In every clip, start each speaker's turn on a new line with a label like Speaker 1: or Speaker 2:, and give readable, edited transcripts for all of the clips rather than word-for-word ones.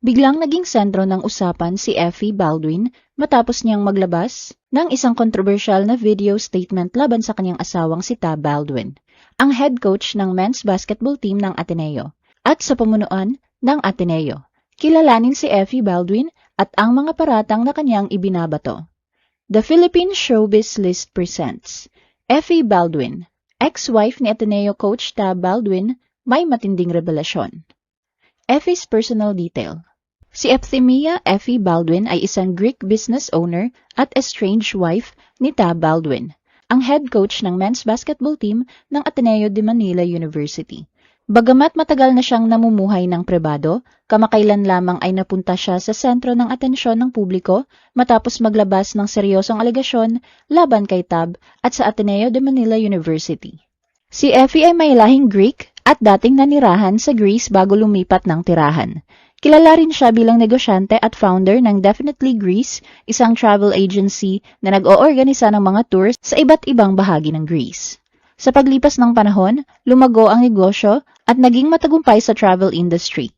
Speaker 1: Biglang naging sentro ng usapan si Effie Baldwin matapos niyang maglabas ng isang kontrobersyal na video statement laban sa kanyang asawang si Tab Baldwin, ang head coach ng men's basketball team ng Ateneo. At sa pamunuan ng Ateneo, kilalanin si Effie Baldwin at ang mga paratang na kanyang ibinabato. The Philippine Showbiz List presents Effie Baldwin, ex-wife ni Ateneo coach Tab Baldwin, may matinding revelasyon. Effie's personal detail. Si Euphemia Effie Baldwin ay isang Greek business owner at estranged wife ni Tab Baldwin, ang head coach ng men's basketball team ng Ateneo de Manila University. Bagamat matagal na siyang namumuhay ng pribado, kamakailan lamang ay napunta siya sa sentro ng atensyon ng publiko matapos maglabas ng seryosong alegasyon laban kay Tab at sa Ateneo de Manila University. Si Effie ay may lahing Greek at dating nanirahan sa Greece bago lumipat ng tirahan. Kilala rin siya bilang negosyante at founder ng Definitely Greece, isang travel agency na nag-oorganisa ng mga tours sa iba't ibang bahagi ng Greece. Sa paglipas ng panahon, lumago ang negosyo at naging matagumpay sa travel industry.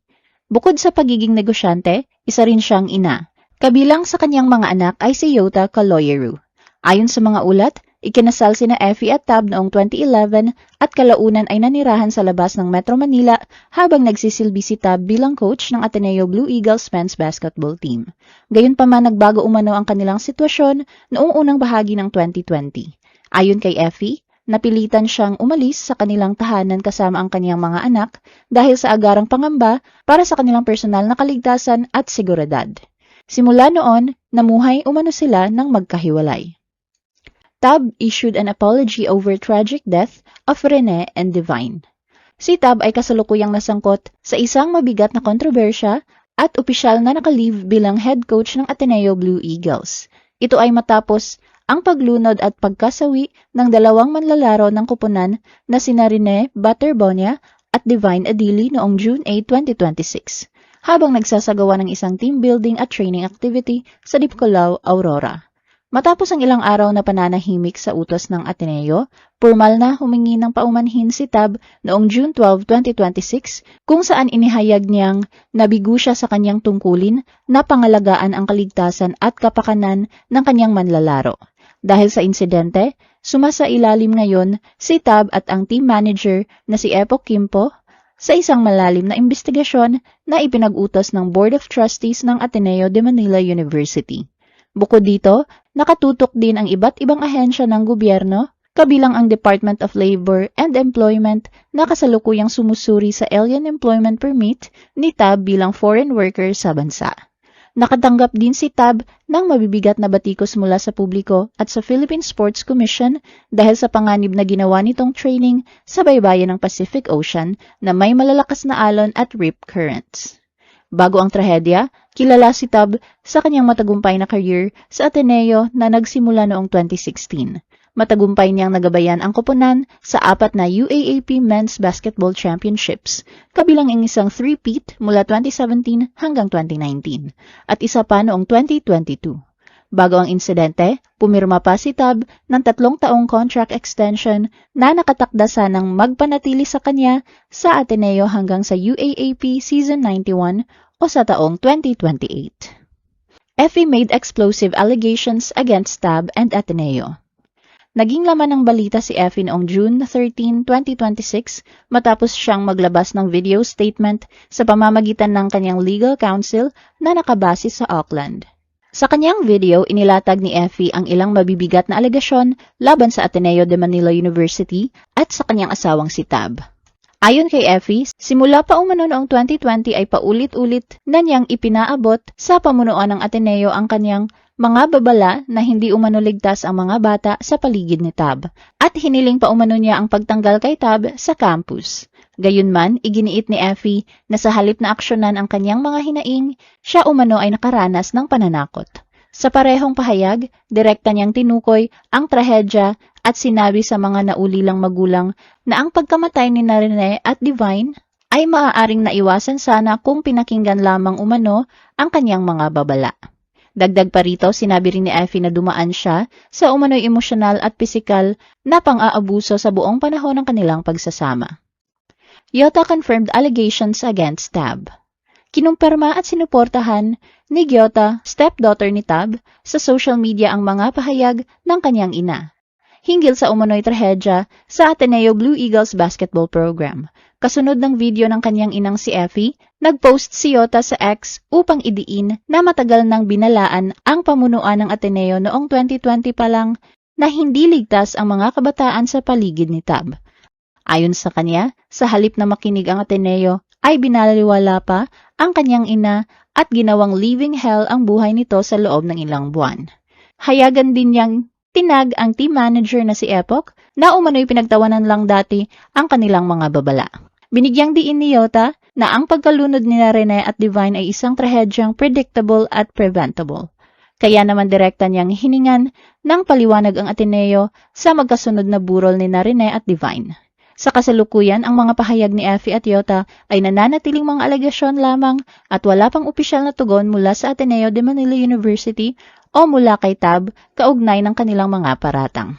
Speaker 1: Bukod sa pagiging negosyante, isa rin siyang ina. Kabilang sa kanyang mga anak ay si Yota Caloyeru. Ayon sa mga ulat, ikinasal sina Effie at Tab noong 2011 at kalaunan ay nanirahan sa labas ng Metro Manila habang nagsisilbi si Tab bilang coach ng Ateneo Blue Eagles men's basketball team. Gayunpaman nagbago umano ang kanilang sitwasyon noong unang bahagi ng 2020. Ayon kay Effie, napilitan siyang umalis sa kanilang tahanan kasama ang kanyang mga anak dahil sa agarang pangamba para sa kanilang personal na kaligtasan at seguridad. Simula noon, namuhay umano sila ng magkahiwalay. Tab issued an apology over tragic death of Rene and Divine. Si Tab ay kasalukuyang nasangkot sa isang mabigat na kontrobersya at opisyal na nakalive bilang head coach ng Ateneo Blue Eagles. Ito ay matapos ang paglunod at pagkasawi ng dalawang manlalaro ng koponan na sina Rene Butterbonia at Divine Adili noong June 8, 2026, habang nagsasagawa ng isang team building at training activity sa Dipcolao, Aurora. Matapos ang ilang araw na pananahimik sa utos ng Ateneo, formal na humingi ng paumanhin si Tab noong June 12, 2026 kung saan inihayag niyang nabigo siya sa kanyang tungkulin na pangalagaan ang kaligtasan at kapakanan ng kanyang manlalaro. Dahil sa insidente, sumasailalim ngayon si Tab at ang team manager na si Epo Kimpo sa isang malalim na investigasyon na ipinag-utos ng Board of Trustees ng Ateneo de Manila University. Bukod dito, nakatutok din ang iba't ibang ahensya ng gobyerno, kabilang ang Department of Labor and Employment na kasalukuyang sumusuri sa Alien Employment Permit ni Tab bilang foreign worker sa bansa. Nakatanggap din si Tab ng mabibigat na batikos mula sa publiko at sa Philippine Sports Commission dahil sa panganib na ginawa nitong training sa baybayin ng Pacific Ocean na may malalakas na alon at rip currents. Bago ang trahedya, kilala si Tab sa kanyang matagumpay na career sa Ateneo na nagsimula noong 2016. Matagumpay niyang nagabayan ang koponan sa 4 na UAAP Men's Basketball Championships, kabilang ang isang 3-peat mula 2017 hanggang 2019, at isa pa noong 2022. Bago ang insidente, pumirma pa si Tab ng 3 taong contract extension na nakatakda sanang magpanatili sa kanya sa Ateneo hanggang sa UAAP Season 91 o sa taong 2028. Effie made explosive allegations against Tab and Ateneo. Naging laman ng balita si Effie noong June 13, 2026 matapos siyang maglabas ng video statement sa pamamagitan ng kanyang legal counsel na nakabase sa Auckland. Sa kanyang video, inilatag ni Effie ang ilang mabibigat na alegasyon laban sa Ateneo de Manila University at sa kanyang asawang si Tab. Ayon kay Effie, simula pa umano noong 2020 ay paulit-ulit na niyang ipinaabot sa pamunuan ng Ateneo ang kanyang mga babala na hindi umano ligtas ang mga bata sa paligid ni Tab at hiniling pa umano niya ang pagtanggal kay Tab sa campus. Gayunman, iginiit ni Effie na sa halip na aksyonan ang kanyang mga hinaing, siya umano ay nakaranas ng pananakot. Sa parehong pahayag, direkta niyang tinukoy ang trahedya at sinabi sa mga naulilang magulang na ang pagkamatay ni Rene at Divine ay maaaring naiwasan sana kung pinakinggan lamang umano ang kanyang mga babala. Dagdag pa rito, sinabi rin ni Effie na dumaan siya sa umano'y emosyonal at pisikal na pang-aabuso sa buong panahon ng kanilang pagsasama. Yota confirmed allegations against Tab. Kinumpirma at sinuportahan ni Gyota, stepdaughter ni Tab, sa social media ang mga pahayag ng kanyang ina hinggil sa umano'y trahedya sa Ateneo Blue Eagles basketball program. Kasunod ng video ng kanyang inang si Effie, nag-post si Gyota sa X upang idiin na matagal nang binalaan ang pamunuan ng Ateneo noong 2020 pa lang na hindi ligtas ang mga kabataan sa paligid ni Tab. Ayon sa kanya, sa halip na makinig ang Ateneo, ay binaliwala pa ang kanyang ina at ginawang living hell ang buhay nito sa loob ng ilang buwan. Hayagan din niyang tinag ang team manager na si Epoch na umano'y pinagtawanan lang dati ang kanilang mga babala. Binigyang diin ni Gyota na ang pagkalunod ni Rene at Divine ay isang trahedyang predictable at preventable. Kaya naman direkta niyang hiningan ng paliwanag ang Ateneo sa magkasunod na burol ni Rene at Divine. Sa kasalukuyan, ang mga pahayag ni Effie at Gyota ay nananatiling mga alegasyon lamang at wala pang opisyal na tugon mula sa Ateneo de Manila University o mula kay Tab kaugnay ng kanilang mga paratang.